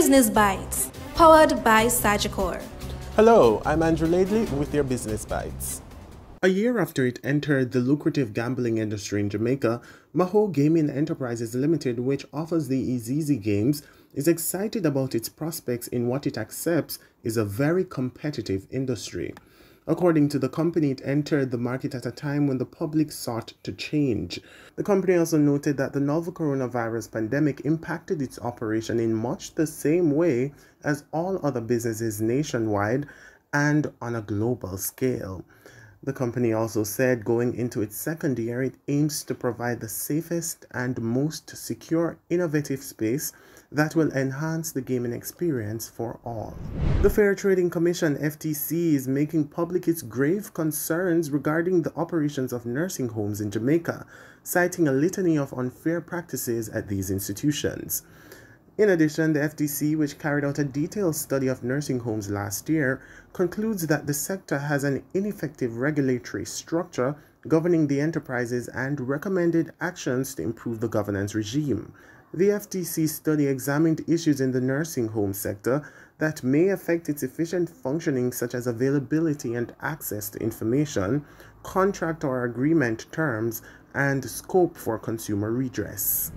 Business Bites, powered by Sagicor. Hello, I'm Andrew Laidley with your Business Bites. A year after it entered the lucrative gambling industry in Jamaica, Maho Gaming Enterprises Limited, which offers the Easy games, is excited about its prospects in what it accepts is a very competitive industry. According to the company, it entered the market at a time when the public sought to change. The company also noted that the novel coronavirus pandemic impacted its operation in much the same way as all other businesses nationwide and on a global scale. The company also said going into its second year, it aims to provide the safest and most secure, innovative space that will enhance the gaming experience for all. The Fair Trading Commission, FTC, is making public its grave concerns regarding the operations of nursing homes in Jamaica, citing a litany of unfair practices at these institutions. In addition, the FTC, which carried out a detailed study of nursing homes last year, concludes that the sector has an ineffective regulatory structure governing the enterprises and recommended actions to improve the governance regime. The FTC study examined issues in the nursing home sector that may affect its efficient functioning, such as availability and access to information, contract or agreement terms, and scope for consumer redress.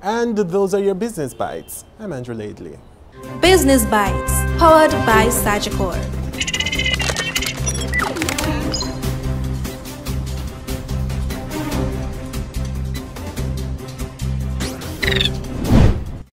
And those are your Business Bites. I'm Andrew Laidley. Business Bites, powered by Sagicor.